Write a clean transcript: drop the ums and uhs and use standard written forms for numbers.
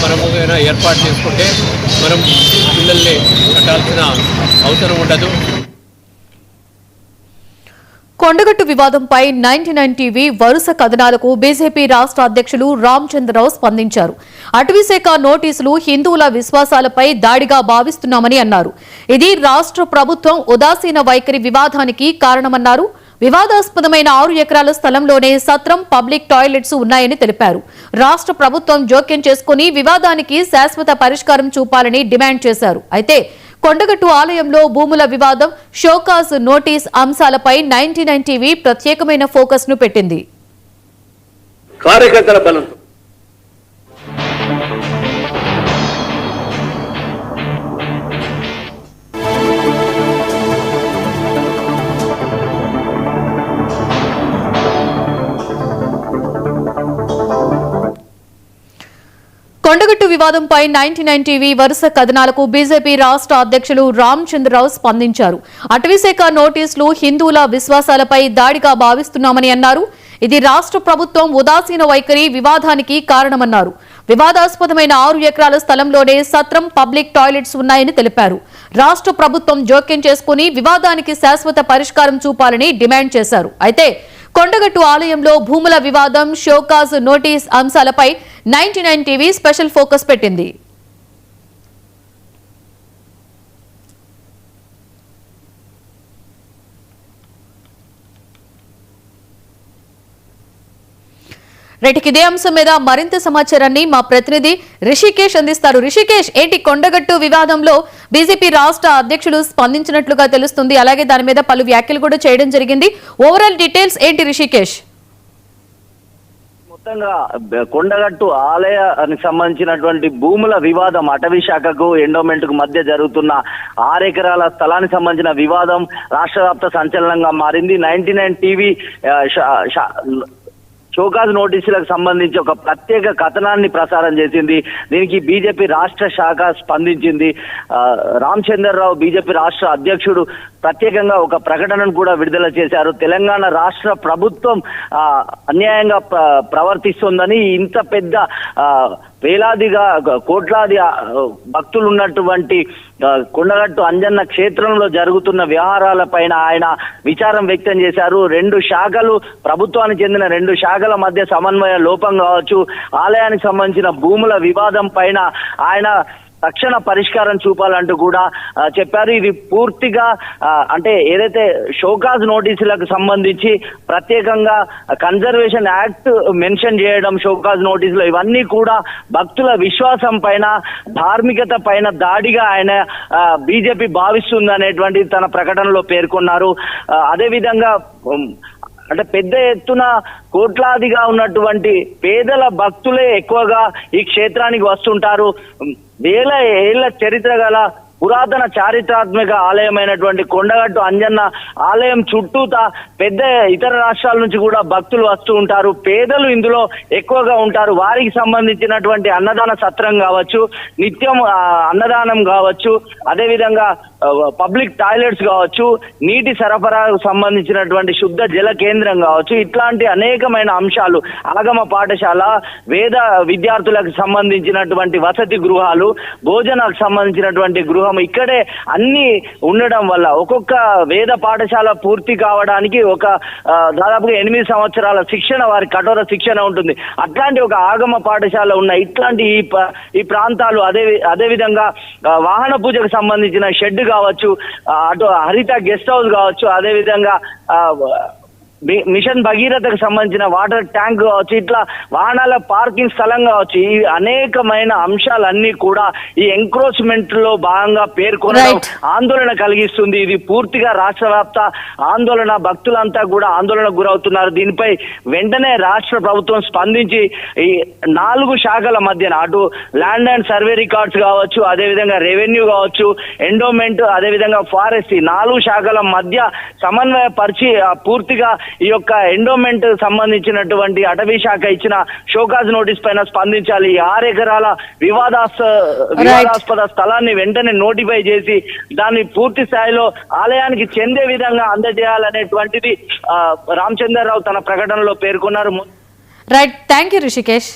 మనము ఏర్పాటు చేసుకుంటే మనం పిల్లల్ని కట్టాల్సిన అవసరం ఉండదు. కొండగట్టు వివాదంపై 99 టీవీ వరుస కథనాలకు బీజేపీ రాష్ట్ర అధ్యక్షులు రామచంద్రరావు స్పందించారు. అటవీశాఖ నోటీసులు హిందువుల విశ్వాసాలపై దాడిగా భావిస్తున్నామని అన్నారు. ఇది రాష్ట్ర ప్రభుత్వం ఉదాసీన వైఖరి వివాదానికి కారణమన్నారు. వివాదాస్పదమైన 6 ఎకరాల స్థలంలోనే సత్రం, పబ్లిక్ టాయిలెట్స్ ఉన్నాయని తెలిపారు. రాష్ట్ర ప్రభుత్వం జోక్యం చేసుకుని వివాదానికి శాశ్వత పరిష్కారం చూపాలని డిమాండ్ చేశారు. అయితే కొండగట్టు ఆలయంలో భూముల వివాదం, షోకాజ్ నోటీస్ అంశాలపై 99 టీవీ ప్రత్యేకమైన ఫోకస్ ను పెట్టింది. కార్యకర్తల బలం కొండగట్టు వివాదంపై 99 టీవీ వరుస కథనాలకు బీజేపీ రాష్ట్ర అధ్యక్షులు రామచంద్రరావు స్పందించారు. అటవీశాఖ నోటీసులు హిందువుల విశ్వాసాలపై దాడిగా భావిస్తున్నామని అన్నారు. ఇది రాష్ట్ర ప్రభుత్వం ఉదాసీన వైఖరి వివాదానికి కారణమన్నారు. వివాదాస్పదమైన 6 ఎకరాల స్థలంలోనే సత్రం, పబ్లిక్ టాయిలెట్స్ ఉన్నాయని తెలిపారు. రాష్ట్ర ప్రభుత్వం జోక్యం చేసుకుని వివాదానికి శాశ్వత పరిష్కారం చూపాలని డిమాండ్ చేశారు. అయితే కొండగట్టు ఆలయంలో భూముల వివాదం, షోకాజ్ నోటీస్ అంశాలపై 99 టీవీ స్పెషల్ ఫోకస్ పెట్టింది. రేటికి ఇదే అంశం మీద మరింత సమాచారాన్ని మా ప్రతినిధి రిషికేష్ అందిస్తారు. రిషికేష్, ఏంటి కొండగట్టు వివాదంలో బీజేపీ రాష్ట్ర అధ్యక్షులు స్పందించినట్లుగా తెలుస్తుంది. అలాగే దాని మీద పలు వ్యాఖ్యలు కూడా చేయడం జరిగింది. ఓవరాల్ డీటెయిల్స్ ఏంటి రిషికేష్? మొత్తంగా కొండగట్టు ఆలయానికి సంబంధించినటువంటి భూముల వివాదం, అటవీ శాఖకు ఎండోమెంట్ కు మధ్య జరుగుతున్న 6 ఎకరాల స్థలానికి సంబంధించిన వివాదం రాష్ట్ర వ్యాప్త సంచలనంగా మారింది. 99 టీవీ షోకాజ్ నోటీసులకు సంబంధించి ఒక ప్రత్యేక కథనాన్ని ప్రసారం చేసింది. దీనికి బీజేపీ రాష్ట్ర శాఖ స్పందించింది. రామచంద్రరావు బీజేపీ రాష్ట్ర అధ్యక్షుడు ప్రత్యేకంగా ఒక ప్రకటనను కూడా విడుదల చేశారు. తెలంగాణ రాష్ట్ర ప్రభుత్వం అన్యాయంగా ప్రవర్తిస్తోందని, ఇంత పెద్ద వేలాదిగా కోట్లాది భక్తులు ఉన్నటువంటి కొండగట్టు అంజన్న క్షేత్రంలో జరుగుతున్న వ్యవహారాలపైన ఆయన విచారం వ్యక్తం చేశారు. 2 శాఖలు, ప్రభుత్వానికి చెందిన 2 శాఖల మధ్య సమన్వయ లోపం కావచ్చు, ఆలయానికి సంబంధించిన భూముల వివాదం పైన ఆయన తక్షణ పరిష్కారం చూపాలంటూ కూడా చెప్పారు. ఇది పూర్తిగా అంటే ఏదైతే షోకాజ్ నోటీసులకు సంబంధించి ప్రత్యేకంగా కన్జర్వేషన్ యాక్ట్ మెన్షన్ చేయడం, షోకాజ్ నోటీసులు ఇవన్నీ కూడా భక్తుల విశ్వాసం పైన, ధార్మికత పైన దాడిగా ఆయన బీజేపీ భావిస్తుంది అనేటువంటి తన ప్రకటనలో పేర్కొన్నారు. అదేవిధంగా అంటే పెద్ద ఎత్తున కోట్లాదిగా ఉన్నటువంటి పేదల భక్తులే ఎక్కువగా ఈ క్షేత్రానికి వస్తుంటారు. వేల ఏళ్ల చరిత్ర గల పురాతన చారిత్రాత్మక ఆలయమైనటువంటి కొండగట్టు అంజన్న ఆలయం చుట్టూతా పెద్ద ఇతర రాష్ట్రాల నుంచి కూడా భక్తులు వస్తూ ఉంటారు. పేదలు ఇందులో ఎక్కువగా ఉంటారు. వారికి సంబంధించినటువంటి అన్నదాన సత్రం కావచ్చు, నిత్యం అన్నదానం కావచ్చు, అదేవిధంగా పబ్లిక్ టాయిలెట్స్ కావచ్చు, నీటి సరఫరాకు సంబంధించినటువంటి శుద్ధ జల కేంద్రం కావచ్చు, ఇట్లాంటి అనేకమైన అంశాలు, ఆగమ పాఠశాల, వేద విద్యార్థులకు సంబంధించినటువంటి వసతి గృహాలు, భోజనాలకు సంబంధించినటువంటి గృహం ఇక్కడే అన్ని ఉండడం వల్ల ఒక్కొక్క వేద పాఠశాల పూర్తి కావడానికి ఒక దాదాపుగా 8 సంవత్సరాల శిక్షణ, వారి కఠోర శిక్షణ ఉంటుంది. అట్లాంటి ఒక ఆగమ పాఠశాల ఉన్న ఇట్లాంటి ఈ ప్రాంతాలు, అదేవిధంగా వాహన పూజకు సంబంధించిన షెడ్ కావచ్చు, అటు హరిత గెస్ట్ హౌస్ కావచ్చు, అదేవిధంగా మిషన్ భగీరథకు సంబంధించిన వాటర్ ట్యాంక్ కావచ్చు, ఇట్లా వాహనాల పార్కింగ్ స్థలం కావచ్చు, ఈ అనేకమైన అంశాలన్నీ కూడా ఈ ఎంక్రోచ్మెంట్ లో భాగంగా పేర్కొనడం ఆందోళన కలిగిస్తుంది. ఇది పూర్తిగా రాష్ట్ర వ్యాప్త ఆందోళన, భక్తులంతా కూడా ఆందోళనకు గురవుతున్నారు. దీనిపై వెంటనే రాష్ట్ర ప్రభుత్వం స్పందించి ఈ 4 శాఖల మధ్యన అటు ల్యాండ్ అండ్ సర్వే రికార్డ్స్ కావచ్చు, అదేవిధంగా రెవెన్యూ కావచ్చు, ఎండోమెంట్, అదేవిధంగా ఫారెస్ట్, ఈ 4 శాఖల మధ్య సమన్వయపరిచి పూర్తిగా ఈ యొక్క ఎండోమెంట్ సంబంధించినటువంటి అటవీ శాఖ ఇచ్చిన షోకాజ్ నోటీస్ పైన స్పందించాలి. 6 ఎకరాల వివాదాస్పద స్థలాన్ని వెంటనే నోటిఫై చేసి దాన్ని పూర్తి స్థాయిలో ఆలయానికి చెందే విధంగా అందజేయాలనేటువంటిది రామచంద్రరావు తన ప్రకటనలో పేర్కొన్నారు. Right, thank you Rishikesh.